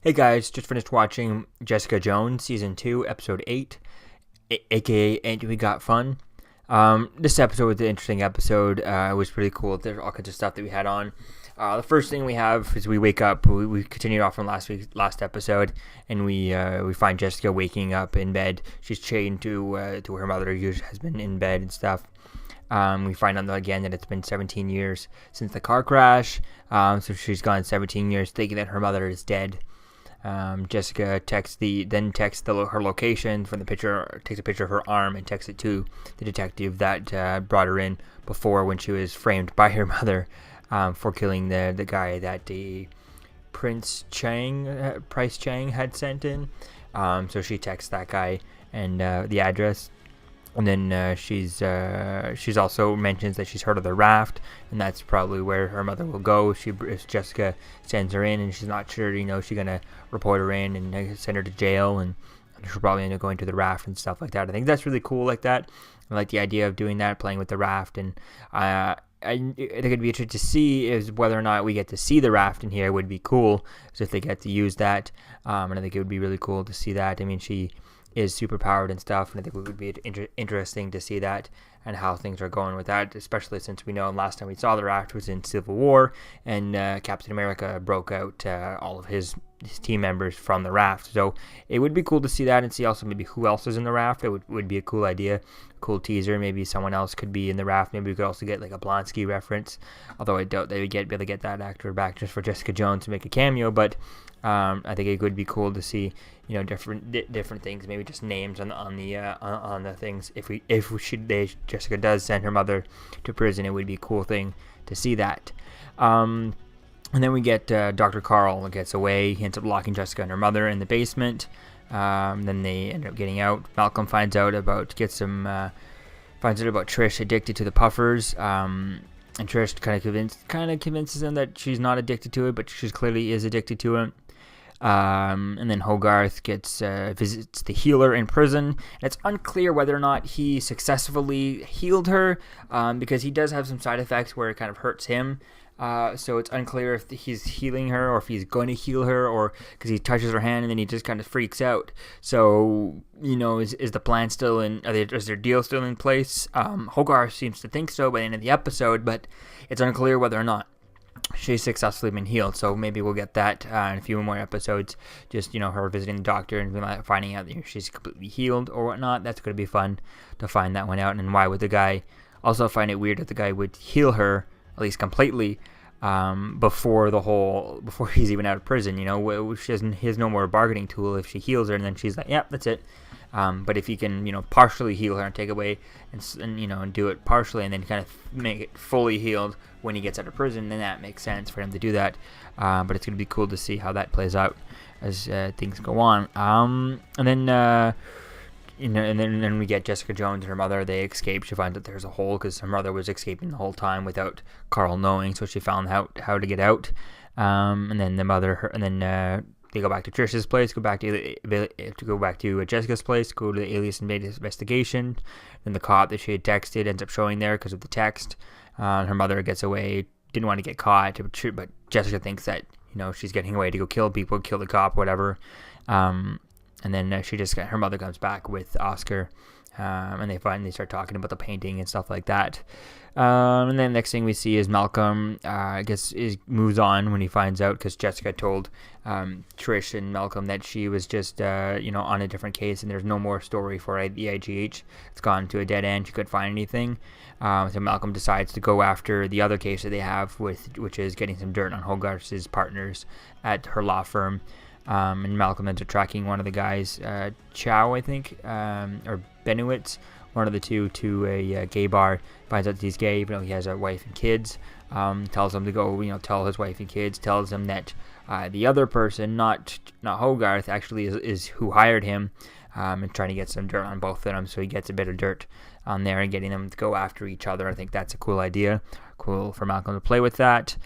Hey guys, just finished watching Jessica Jones Season 2, Episode 8, aka Ain't We Got Fun. This episode was an interesting episode. It was pretty cool. There's all kinds of stuff that we had on. The first thing we have is we wake up. We continued off from last episode, and we find Jessica waking up in bed. She's chained to her mother, who has been in bed and stuff. We find out again that it's been 17 years since the car crash. So she's gone 17 years thinking that her mother is dead. Jessica texts her location from the picture, takes a picture of her arm and texts it to the detective that brought her in before, when she was framed by her mother for killing the guy that the Price Chang had sent in. So she texts that guy and the address. And then she's also mentions that she's heard of the raft, and that's probably where her mother will go if Jessica sends her in, and she's not sure, she's gonna report her in and send her to jail, and she'll probably end up going to the raft and stuff like that. I think that's really cool, like that. I like the idea of doing that, playing with the raft, and I think it'd be interesting to see is whether or not we get to see the raft in here. Would be cool, so if they get to use that, and I think it would be really cool to see that. I mean, she is super powered and stuff, and I think it would be interesting to see that and how things are going with that, especially since we know last time we saw the raft was in Civil War, and Captain America broke out all of his team members from the raft. So it would be cool to see that and see also maybe who else is in the raft. It would be a cool idea, cool teaser. Maybe someone else could be in the raft. Maybe we could also get like a Blonsky reference, although I doubt they would be able to get that actor back just for Jessica Jones to make a cameo. But I think it would be cool to see, different things, maybe just names on the things. If Jessica does send her mother to prison, it would be a cool thing to see that. And then we get Dr. Carl gets away. He ends up locking Jessica and her mother in the basement. Then they end up getting out. Malcolm finds out about Trish addicted to the puffers. And Trish kind of convinces him that she's not addicted to it, but she clearly is addicted to it. And then Hogarth visits the healer in prison. And it's unclear whether or not he successfully healed her, because he does have some side effects where it kind of hurts him. So it's unclear if he's healing her or if he's going to heal her, or because he touches her hand and then he just kind of freaks out. So, is the plan still in? Is their deal still in place? Hogarth seems to think so by the end of the episode, but it's unclear whether or not she's successfully been healed. So maybe we'll get that in a few more episodes. Just, her visiting the doctor and finding out that she's completely healed or whatnot. That's going to be fun to find that one out. And why would the guy also find it weird that the guy would heal her, at least completely, before he's even out of prison? He has no more bargaining tool if she heals her, and then she's like, yeah, that's it. But if he can, partially heal her and take away and do it partially, and then kind of make it fully healed when he gets out of prison, then that makes sense for him to do that. But it's going to be cool to see how that plays out as things go on. And then and then we get Jessica Jones and her mother. They escape. She finds that there's a hole because her mother was escaping the whole time without Carl knowing. So she found out how to get out. And then they go back to Trish's place. Go back to Jessica's place. Go to the alias investigation. Then the cop that she had texted ends up showing there because of the text. Her mother gets away. Didn't want to get caught, but Jessica thinks that she's getting away to go kill people, kill the cop, whatever. And then her mother comes back with Oscar, and they start talking about the painting and stuff like that. And then next thing we see is Malcolm, moves on when he finds out, because Jessica told Trish and Malcolm that she was just, on a different case, and there's no more story for the IGH. It's gone to a dead end. She couldn't find anything. So Malcolm decides to go after the other case that they have, which is getting some dirt on Hogarth's partners at her law firm. And Malcolm ends up tracking one of the guys, Chow, I think, or Benowitz, one of the two, to a gay bar. Finds out that he's gay, but he has a wife and kids. Tells him to go, tell his wife and kids. Tells him that the other person, not Hogarth, actually is who hired him, and trying to get some dirt on both of them. So he gets a bit of dirt on there and getting them to go after each other. I think that's a cool idea. Cool for Malcolm to play with that.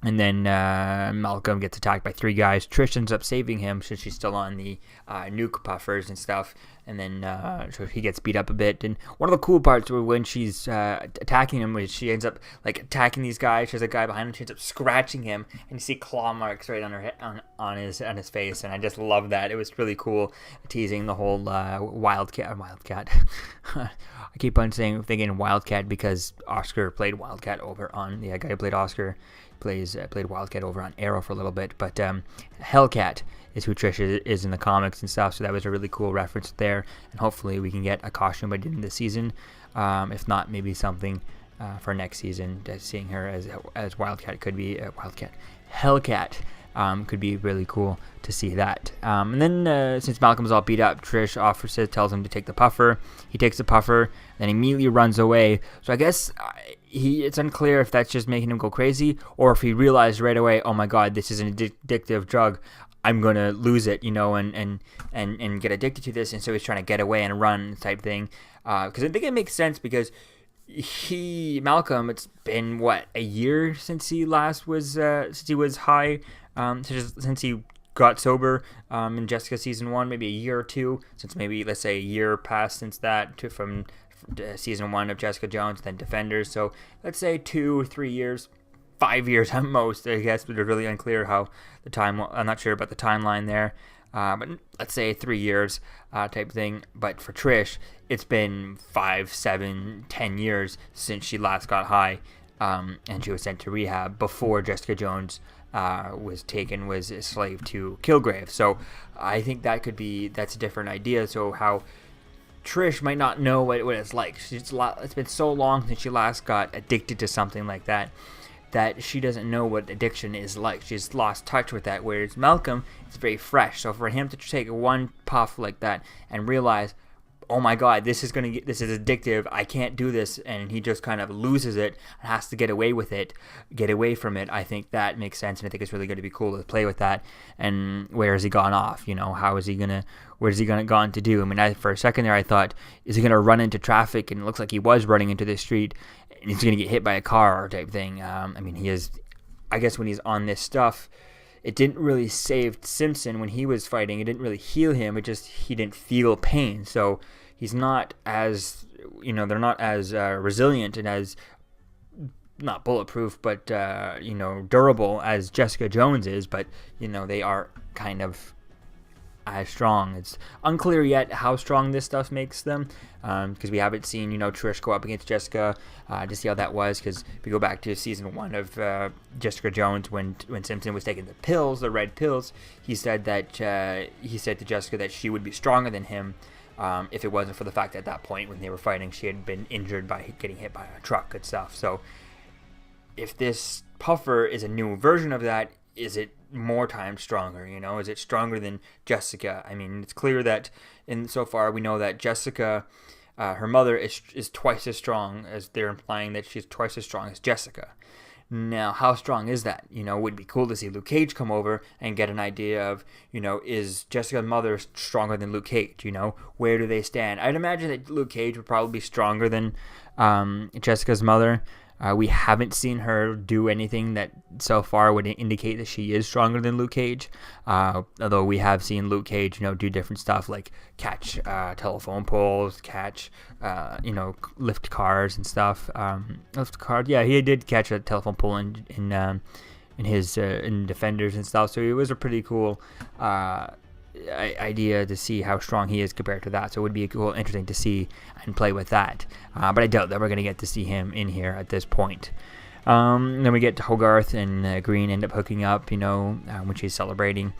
And then Malcolm gets attacked by 3 guys. Trish ends up saving him since she's still on the nuke puffers and stuff. And then so he gets beat up a bit. And one of the cool parts were when she's attacking him, where she ends up like attacking these guys. There's a guy behind him. She ends up scratching him, and you see claw marks right on her on his face. And I just love that. It was really cool, teasing the whole Wildcat. I keep on thinking Wildcat because Oscar played Wildcat over on the guy who played Oscar. Played Wildcat over on Arrow for a little bit, but Hellcat is who Trish is in the comics and stuff, so that was a really cool reference there, and hopefully we can get a costume by the end of the season. If not, maybe something for next season. Seeing her as Wildcat could be Hellcat could be really cool to see that. And then since Malcolm's all beat up, Trish tells him to take the puffer. He takes the puffer, then immediately runs away. So I guess it's unclear if that's just making him go crazy, or if he realized right away, oh my god, this is an addictive drug, I'm gonna lose it, and get addicted to this, and so he's trying to get away and run type thing. Because I think it makes sense because Malcolm, it's been a year since he last was since he was high, since he got sober in Jessica season 1, maybe a year or two, since maybe let's say a year passed since that from season 1 of Jessica Jones, then Defenders. So let's say 2 or 3 years, 5 years at most, I guess, but it's really unclear how the time. I'm not sure about the timeline there, but let's say 3 years type thing. But for Trish, it's been 5, 7, 10 years since she last got high, and she was sent to rehab before Jessica Jones was a slave to Kilgrave. So I think that's a different idea. So how Trish might not know what it's like. It's been so long since she last got addicted to something like that she doesn't know what addiction is like. She's lost touch with that, whereas Malcolm is very fresh. So for him to take one puff like that and realize, oh my god, this is addictive, I can't do this, and he just kind of loses it and has to get away from it, I think that makes sense, and I think it's really going to be cool to play with that. And where has he gone off? Where's he gonna gone to do? I mean, for a second there I thought, is he gonna run into traffic? And it looks like he was running into the street, and he's gonna get hit by a car type thing. I mean, he is, I guess when he's on this stuff, it didn't really save Simpson when he was fighting. It didn't really heal him. he didn't feel pain. So he's not as, they're not as resilient and as, not bulletproof, but, durable as Jessica Jones is. But, they are kind of as strong. It's unclear yet how strong this stuff makes them, because we haven't seen Trish go up against Jessica to see how that was. Because if we go back to season 1 of Jessica Jones, when Simpson was taking the red pills, he said to Jessica that she would be stronger than him if it wasn't for the fact that at that point when they were fighting, she had been injured by getting hit by a truck and stuff. So if this puffer is a new version of that, is it more times stronger? Is it stronger than Jessica? I mean, it's clear that so far we know that Jessica, her mother is twice as strong, as they're implying that she's twice as strong as Jessica. Now, how strong is that? Would be cool to see Luke Cage come over and get an idea of, is Jessica's mother stronger than Luke Cage? Where do they stand? I'd imagine that Luke Cage would probably be stronger than Jessica's mother. We haven't seen her do anything that so far would indicate that she is stronger than Luke Cage. Although we have seen Luke Cage, do different stuff like catch telephone poles, catch, lift cars and stuff. Yeah, he did catch a telephone pole in Defenders and stuff. So it was a pretty cool idea to see how strong he is compared to that. So it would be interesting to see and play with that. But I doubt that we're going to get to see him in here at this point. Then we get to Hogarth and Green end up hooking up, when she's celebrating,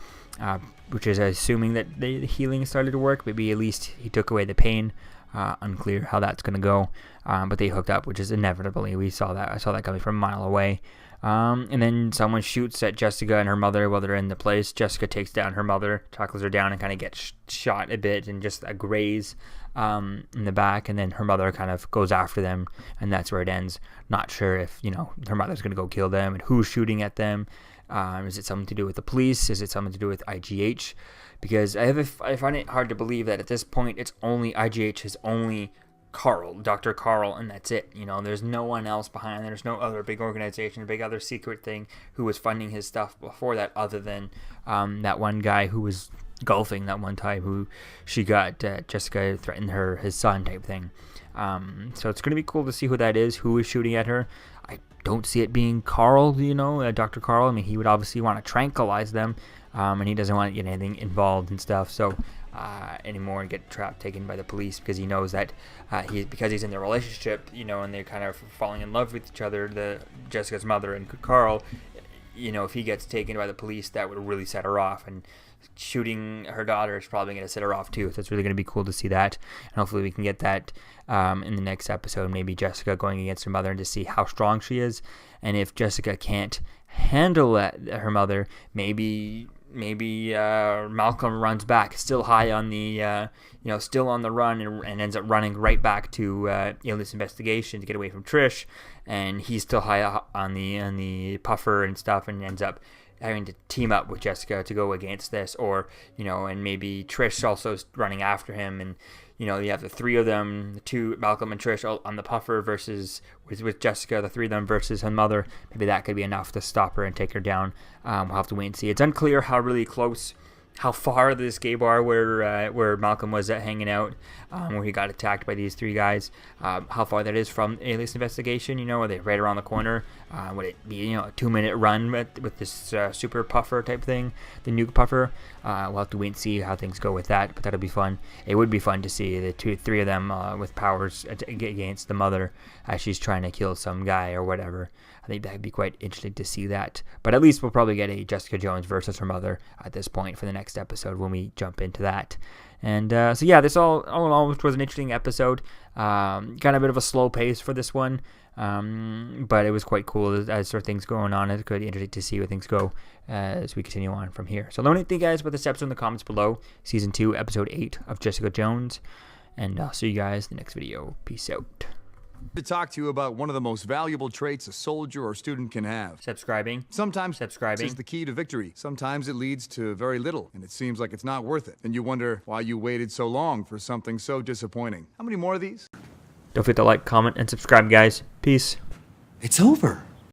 which is assuming that the healing started to work. Maybe at least he took away the pain. Unclear how that's going to go. But they hooked up, which is inevitably. I saw that coming from a mile away. And then someone shoots at Jessica and her mother while they're in the place. Jessica takes down her mother, tackles her down, and kind of gets shot a bit and just a graze in the back. And then her mother kind of goes after them, and that's where it ends. Not sure if, her mother's going to go kill them and who's shooting at them. Is it something to do with the police? Is it something to do with IGH? Because I find it hard to believe that at this point it's only IGH has only Carl, Dr. Carl, and that's it. You know, there's no one else behind. There's no other big organization, big other secret thing who was funding his stuff before that, other than that one guy who was golfing that one time, who she got Jessica threatened his son type thing. So it's going to be cool to see who that is, who is shooting at her. I don't see it being Carl, you know, Dr. Carl. I mean, he would obviously want to tranquilize them, and he doesn't want to get anything involved and stuff. So anymore and get taken by the police, because he knows that because he's in their relationship, you know, and they're kind of falling in love with each other, Jessica's mother and Carl, you know, if he gets taken by the police, that would really set her off, and shooting her daughter is probably going to set her off too. So it's really going to be cool to see that, and hopefully we can get that in the next episode. Maybe Jessica going against her mother and to see how strong she is, and if Jessica can't handle her mother, maybe Malcolm runs back, still high on the still on the run, and ends up running right back to Alias Investigation to get away from Trish, and he's still high on the puffer and stuff, and ends up having to team up with Jessica to go against this, or and maybe Trish also running after him, and you have the three of them, the two, Malcolm and Trish, on the puffer versus with Jessica, the three of them versus her mother. Maybe that could be enough to stop her and take her down. We'll have to wait and see. It's unclear how far this gay bar where Malcolm was hanging out, where he got attacked by these three guys, how far that is from Alias Investigation. Are they right around the corner? Would it be a 2-minute run with this super puffer type thing, the nuke puffer? We'll have to wait and see how things go with that, but that'll be fun. It would be fun to see the three of them with powers against the mother as she's trying to kill some guy or whatever. I think that'd be quite interesting to see that. But at least we'll probably get a Jessica Jones versus her mother at this point for the next episode when we jump into that. And so yeah, this all in all was an interesting episode. Kind of a bit of a slow pace for this one, but it was quite cool as sort of things going on. It's quite interesting to see where things go as we continue on from here. So let me know what you guys about this episode in the comments below. Season 2, Episode 8 of Jessica Jones. And I'll see you guys in the next video. Peace out. To talk to you about one of the most valuable traits a soldier or student can have. Subscribing. Sometimes subscribing is the key to victory. Sometimes it leads to very little, and it seems like it's not worth it. And you wonder why you waited so long for something so disappointing. How many more of these? Don't forget to like, comment, and subscribe, guys. Peace. It's over.